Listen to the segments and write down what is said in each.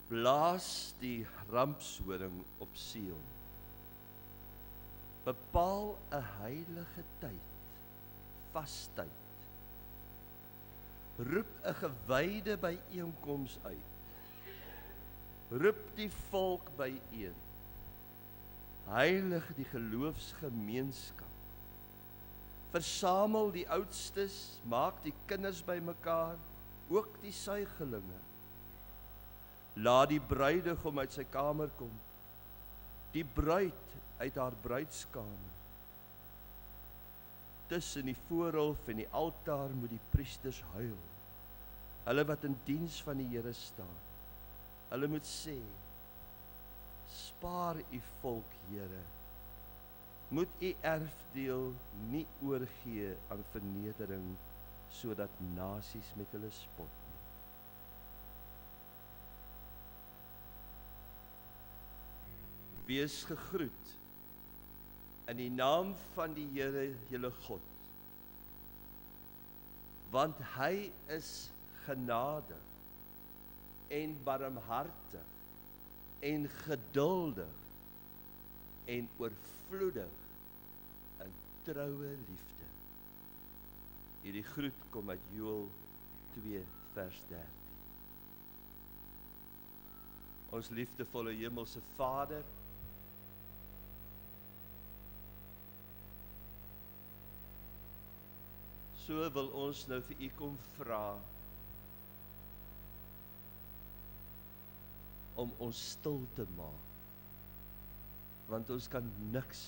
Blaas die rampshoring op Sion. Bepaal 'n heilige tyd, vastyd. Roep 'n gewyde byeenkoms uit. Roep die volk byeen. Heilig die geloofsgemeenskap. Versamel die oudstes, maak die kinders bymekaar, ook die suigelinge. Laat die bruidegom uit sy kamer kom, die bruid uit haar bruidskamer. Tussen die voorhof en die altaar moet die priesters huil, hulle wat in diens van die Here staan. Hulle moet sê, spaar u volk, Here, moet u erfdeel nie oorgee aan vernedering, sodat nasies met hulle spot nie. Wees gegroet in die naam van die Here, julle God, want hy is genadig en barmhartig en geduldig en oorvloedig in troue liefde. Hierdie groet kom uit Joël 2 vers 13. Ons liefdevolle hemelse Vader, so wil ons nou vir u kom vra om ons stil te maak, want ons kan niks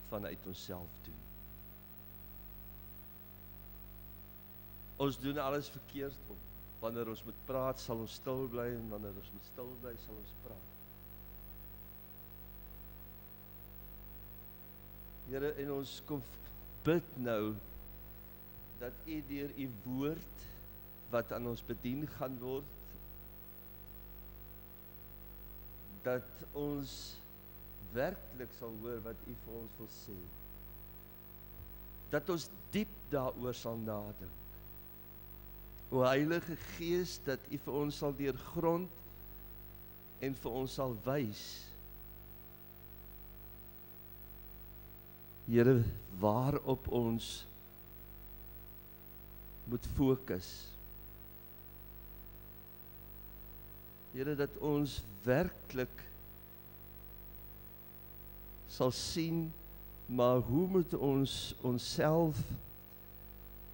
vanuit onsself doen. Ons doen alles verkeerd om. Wanneer ons moet praat, sal ons stil bly, en wanneer ons moet stil bly, sal ons praat. Here, en ons kom bid nou, dat u deur u woord, wat aan ons bedien gaan word, dat ons werklik sal hoor wat u vir ons wil sê. Dat ons diep daaroor sal nadink. O Heilige Gees, dat u vir ons sal deurgrond en vir ons sal wys, Here, waarop ons moet fokus. Here, dat ons werklik sal sien, maar hoe moet ons onsself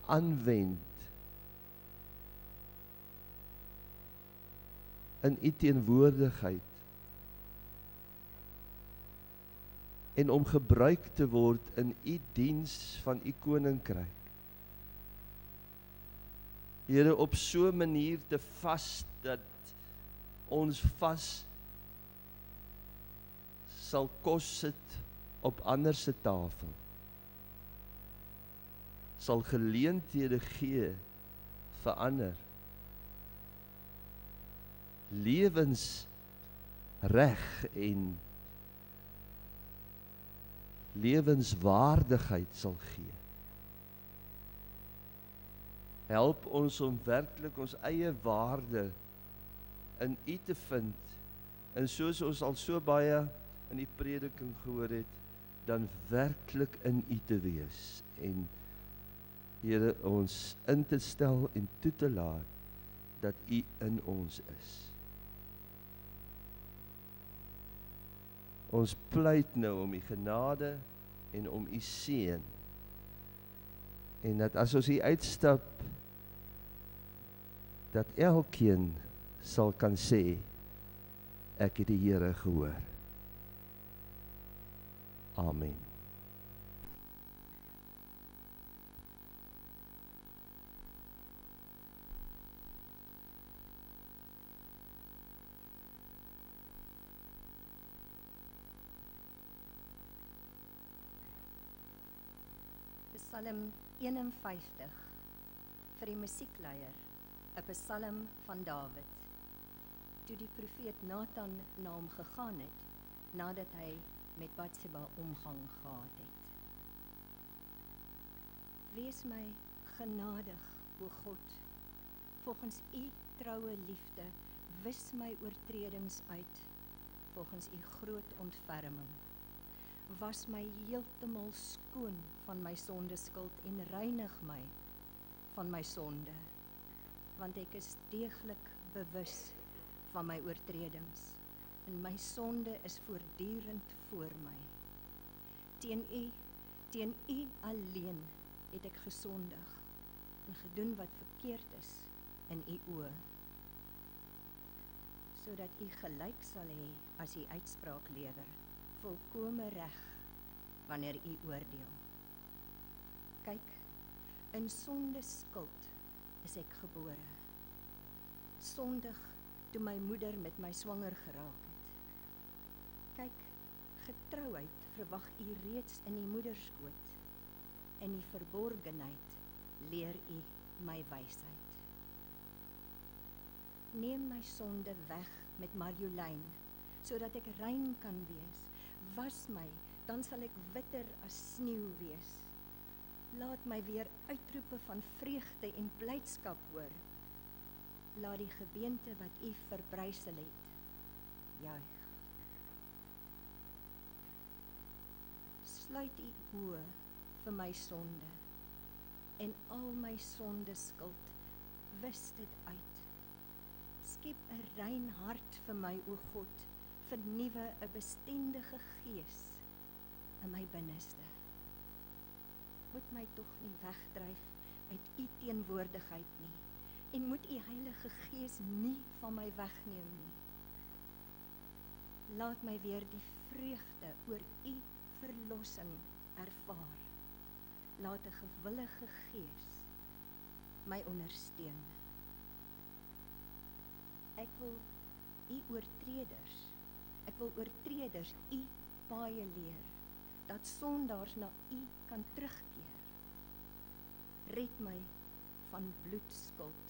aanwend in u teenwoordigheid en om gebruik te word in u diens van u koninkryk. Here, op so 'n manier te vas, dat ons vas sal kos sit op ander se tafel, sal geleenthede gee vir ander, lewensreg en lewenswaardigheid sal gee. Help ons om werklik ons eie waarde in u te vind, en soos ons al so baie in die prediking gehoor het, dan werklik in u te wees, en Here, ons in te stel en toe te laat, dat u in ons is. Ons pleit nou om u genade en om u seën, en dat as ons hier uitstap, dat elkeen sal kan sê, ek het die Here gehoor. Amen. Psalm 51 vir die musiekleier, 'n psalm van Dawid. Toe die profeet Nathan na hom gegaan het, nadat hy met Batseba omgang gehad het. Wees my genadig, o God, volgens u troue liefde, wis my oortredings uit volgens u groot ontferming. Was my heeltemal skoon van my sondeskuld en reinig my van my sonde, want ek is deeglik bewus van my oortredings en my sonde is voortdurend voor my. Teen u alleen het ek gesondig en gedoen wat verkeerd is in u oë, sodat u gelyk sal hê as u uitspraak lewer, volkome reg wanneer u oordeel. Kyk, in sonde skuld is ek gebore. Sondig toe my moeder met my swanger geraak het. Kyk, getrouheid verwag u reeds in die moederskoot. In die verborgenheid leer u my wysheid. Neem my sonde weg met marjolein, sodat ek rein kan wees. Was my, dan sal ek witter as sneeu wees. Laat my weer uitroepe van vreugde en blydskap hoor. Laat die gebeente wat u verbrysel het, juig. Sluit u oë vir my sonde en al my sondeskuld, wis dit uit. Skep 'n rein hart vir my, o God, vernuwe 'n bestendige gees in my binneste. Moet my tog nie wegdryf uit u teenwoordigheid nie, en moet u Heilige Gees nie van my wegneem nie. Laat my weer die vreugde oor u verlossing ervaar. Laat 'n gewillige Gees my ondersteun. Ek wil oortreders u paaie leer, dat sondaars na u kan terugkeer. Red my van bloedskuld,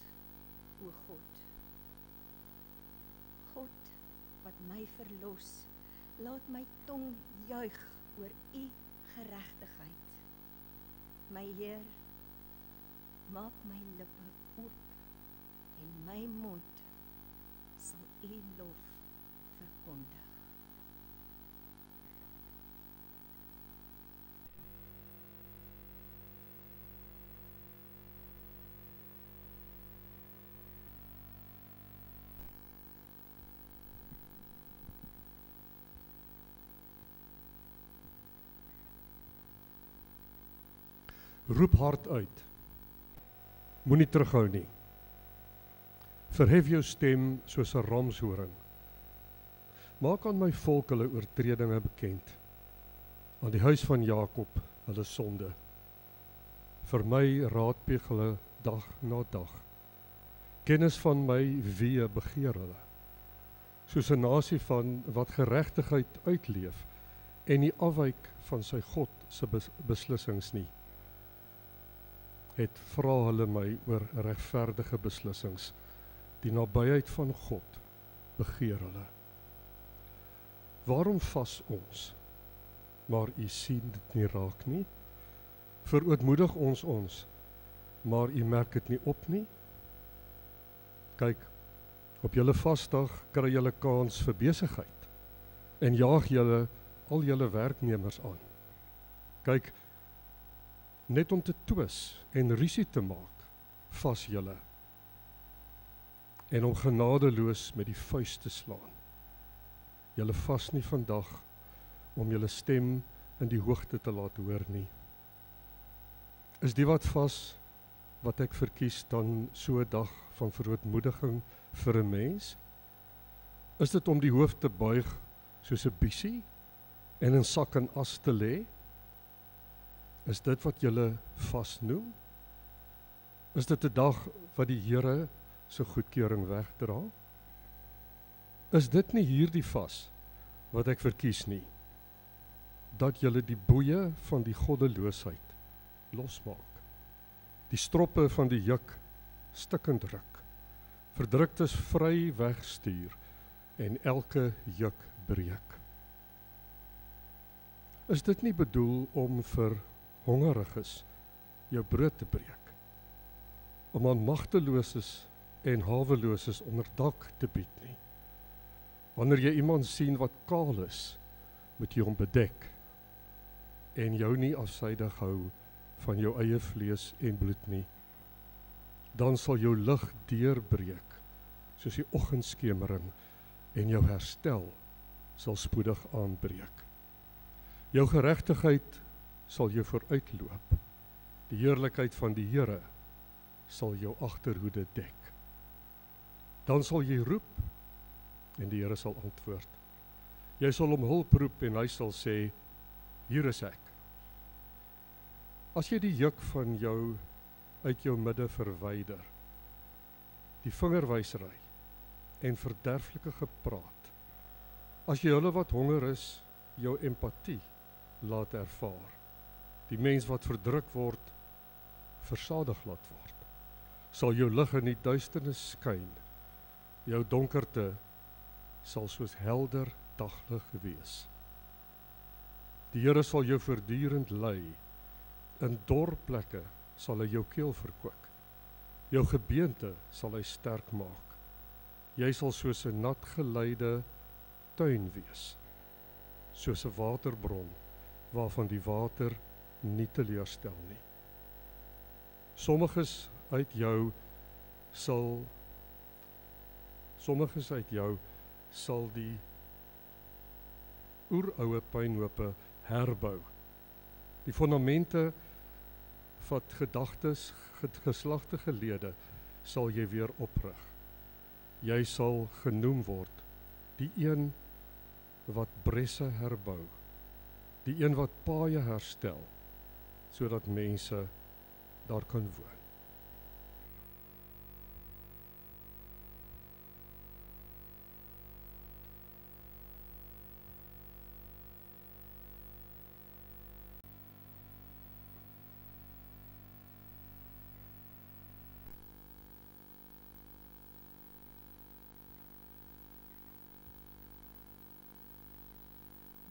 o God. God wat my verlos, laat my tong juig oor u geregtigheid. My Heer, maak my lippe oop en my mond sal u lof verkondig. Roep hard uit. Moenie terughou nie. Verhef jou stem soos 'n ramshoring. Maak aan my volk hulle oortredinge bekend. Aan die huis van Jakob hulle sonde. Vir my raadpleeg hulle dag na dag. Kennis van my wee begeer hulle. Soos 'n nasie van wat geregtigheid uitleef en nie afwyk van sy God se beslissings nie. Het vra hulle my oor regverdige beslissings. Die nabyheid van God begeer hulle. Waarom vas ons, maar u sien dit nie raak nie? Verootmoedig ons, maar u merk dit nie op nie? Kyk, op julle vasdag kry julle kans vir besigheid en jaag julle al julle werknemers aan. Kyk, net om te twis en rusie te maak, vas julle. En om genadeloos met die vuis te slaan. Julle vas nie vandag om julle stem in die hoogte te laat hoor nie. Is die wat vas, wat ek verkies, dan so 'n dag van verootmoediging vir 'n mens? Is dit om die hoof te buig soos 'n biesie en in sak en as te lê? Is dit wat julle vas noem? Is dit 'n dag wat die Here se goedkeuring wegdra? Is dit nie hierdie vas wat ek verkies nie? Dat julle die boeye van die goddeloosheid losmaak. Die stroppe van die juk stikkend ruk. Verdruktes vry wegstuur en elke juk breek. Is dit nie bedoel om vir hongeriges jou brood te breek? Om aan magteloses en haweloses onder dak te bied nie. Wanneer jy iemand sien wat kaal is, moet jy hom bedek en jou nie afsydig hou van jou eie vlees en bloed nie. Dan sal jou lig deurbreek soos die oggendskemering en jou herstel sal spoedig aanbreek. Jou geregtigheid sal jou vooruitloop. Die heerlikheid van die Here sal jou agterhoede dek. Dan sal jy roep en die Here sal antwoord. Jy sal om hulp roep en hy sal sê, hier is ek. As jy die juk van jou uit jou midde verwyder, die vingerwysery en verderflike gepraat, as jy hulle wat honger is, jou empatie laat ervaar, die mens wat verdruk word, versadig laat word, sal jou lig in die duisternis skyn, jou donkerte sal soos helder daglig wees. Die Here sal jou voortdurend lei, in dor plekke sal hy jou keel verkook, jou gebeente sal hy sterk maak, jy sal soos 'n nat geleide tuin wees, soos 'n waterbron, waarvan die water nie teleurstel nie. Sommiges uit jou sal die oeroue puinhope herbou. Die fondamente wat gedagtes, geslagte gelede, sal jy weer oprig. Jy sal genoem word, die een wat bresse herbou, die een wat paaie herstel, sodat mense daar kan woon.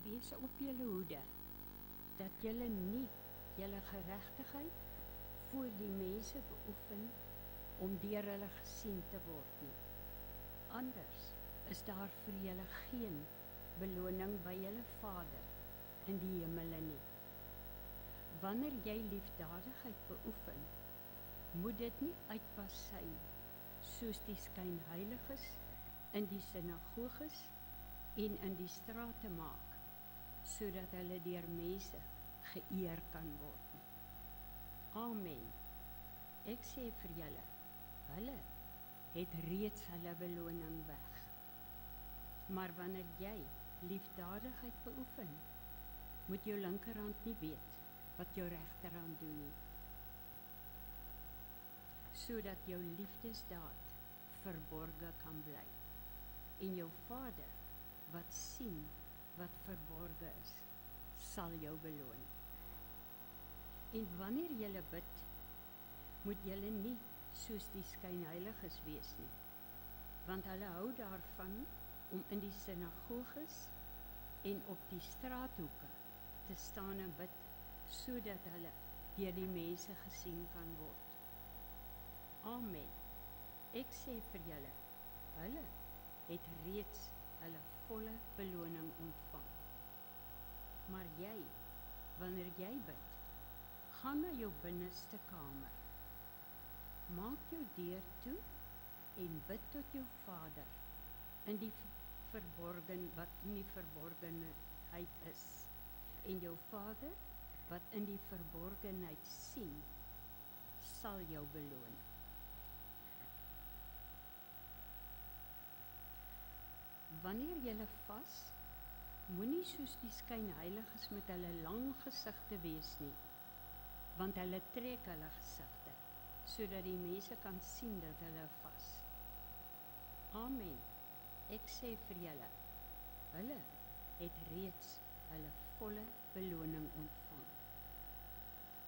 Wees op julle hoede, dat julle nie julle geregtigheid voor die mense beoefen om deur hulle gesien te word nie. Anders is daar vir julle geen beloning by julle Vader in die hemele nie. Wanneer jy liefdadigheid beoefen, moet dit nie uitpas sein soos die skynheiliges in die sinagoges en in die strate maak, sodat hulle deur mense geëer kan word nie. Amen. Ek sê vir julle, hulle het reeds hulle beloning weg. Maar wanneer jy liefdadigheid beoefen, moet jou linkerhand nie weet wat jou regterhand doen nie, sodat jou liefdesdaad verborge kan bly. En jou Vader wat sien wat verborge is, sal jou beloon. En wanneer julle bid, moet julle nie soos die skynheiliges wees nie, want hulle hou daarvan om in die sinagoges en op die straathoeke te staan en bid, sodat hulle deur die mense gesien kan word. Amen. Ek sê vir julle, hulle het reeds hulle volle beloning ontvang. Maar jy, wanneer jy bid, gaan na jou binneste kamer. Maak jou deur toe en bid tot jou Vader in die wat in die verborgenheid is. En jou Vader wat in die verborgenheid sien, sal jou beloon. Wanneer jylle vas, moenie soos die skynheiliges met hulle lang gesigte wees nie, want hulle trek hulle gesigte, sodat die mense kan sien dat hulle vas. Amen. Ek sê vir julle, hulle het reeds hulle volle beloning ontvang.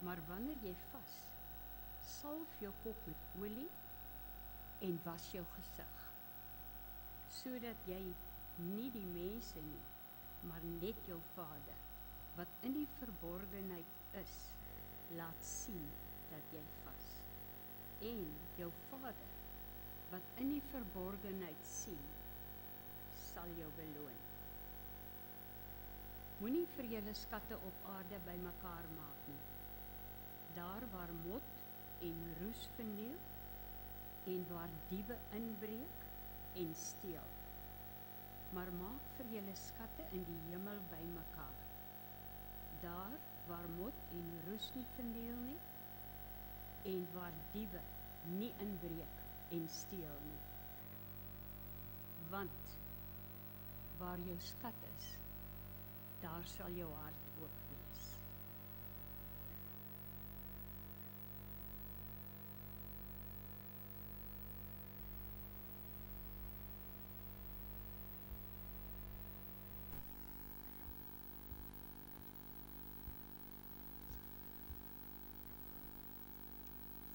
Maar wanneer jy vas, salf jou kop met olie en was jou gesig, sodat jy nie die mense nie, maar net jou Vader, wat in die verborgenheid is, laat sien dat jy vas. En jou Vader, wat in die verborgenheid sien, sal jou beloon. Moenie vir julle skatte op aarde bymekaar maak nie. Daar waar mot en roes verniel en waar diewe inbreek en steel. Maar maak vir julle skatte in die hemel bymekaar. Daar waar mot en roes nie verniel nie en waar diewe nie inbreek en steel nie. Want waar jou skat is, daar sal jou hart ook wees.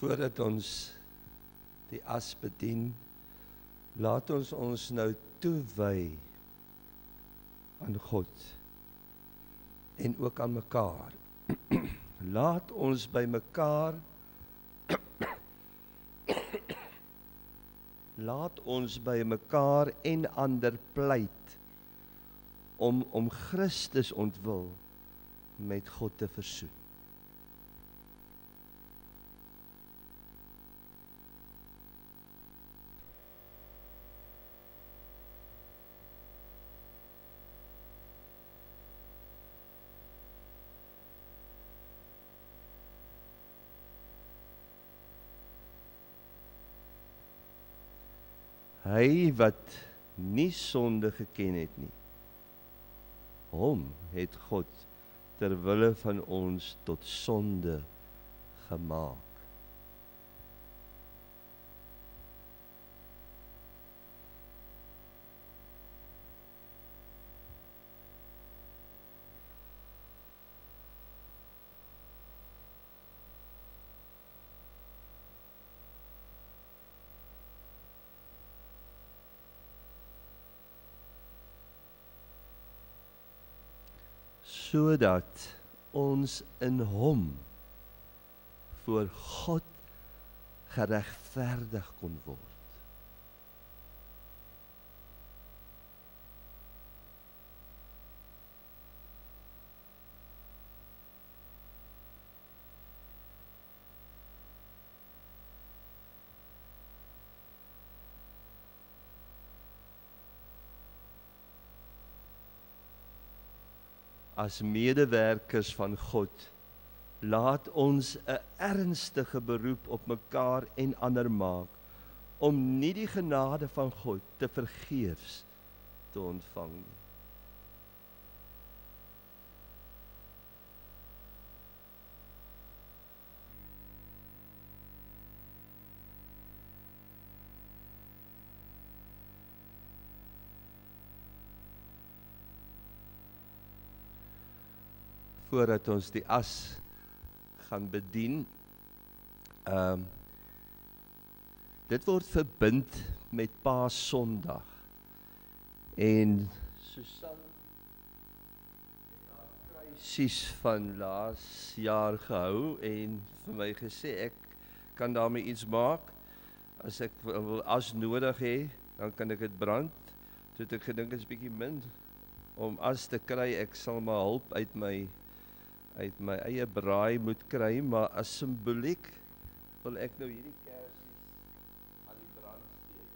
Voordat ons die as bedien, laat ons nou toewy aan God en ook aan mekaar. Laat ons by mekaar laat ons by mekaar en ander pleit om Christus ontwil met God te versoen. Hy wat nie sonde geken het nie, hom het God ter wille van ons tot sonde gemaak. Sodat ons in hom voor God geregverdig kon word. As medewerkers van God, laat ons 'n ernstige beroep op mekaar en ander maak, om nie die genade van God te vergeefs te ontvang nie. Voordat ons die as gaan bedien, dit word verbind met Paasondag. En Susan het haar kruisies van laas jaar gehou en vir my gesê ek kan daarmee iets maak. As ek wil as nodig hê, dan kan ek dit brand. Toe het ek gedink is bietjie min om as te kry, ek sal maar hulp uit my eie braai moet kry, maar as simboliek wil ek nou hierdie kersies aan die brand steek.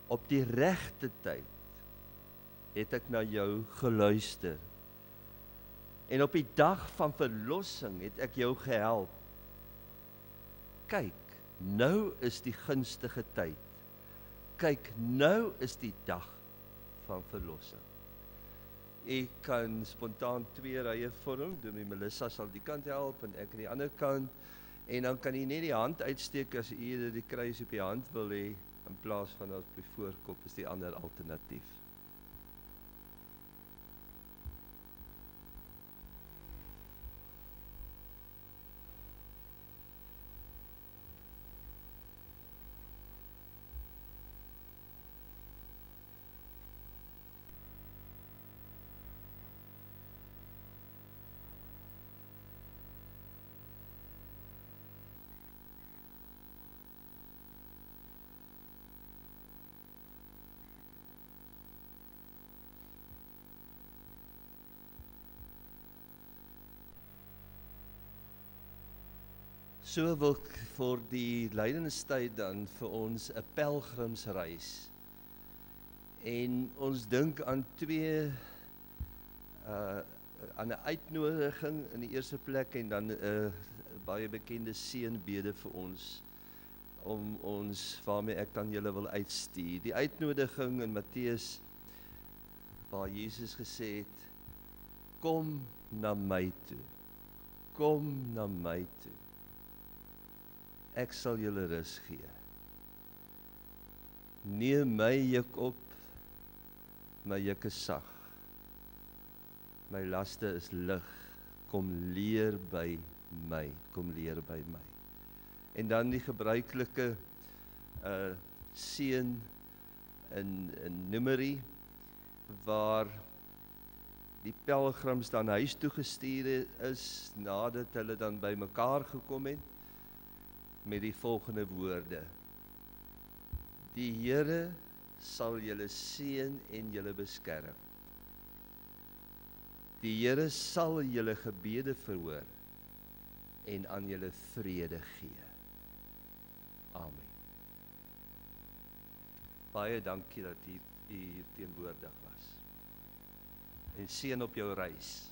Op die regte tyd het ek na jou geluister. En op die dag van verlossing het ek jou gehelp. Kyk, nou is die gunstige tyd. Kyk, nou is die dag van verlossing. Ek kan spontaan 2 rye vorm, Dominee Melissa sal die kant help en ek aan die ander kant, en dan kan jy net die hand uitsteek as jy die kruis op die hand wil hê, in plaas van op die voorkop is die ander alternatief. So wil ek vir die lydenstyd dan vir ons 'n pelgrimsreis. En ons dink aan 2 aan 'n uitnodiging in die eerste plek en dan 'n baie bekende seënbede vir ons om ons waarmee ek dan julle wil uitstuur. Die uitnodiging in Matteus waar Jesus gesê het: Kom na my toe. Kom na my toe. Ek sal julle rus gee. Neem my juk op, my juk is sag. My laste is lig. Kom leer by my, kom leer by my. En dan die gebruikelike seën in Numeri waar die pelgrims dan huis toe gestuur is nadat hulle dan by mekaar gekom het met die volgende woorde: Die Here sal julle seën en julle beskerm. Die Here sal julle gebede verhoor en aan julle vrede gee. Amen. Baie dankie dat u hier teenwoordig was. En seën op jou reis.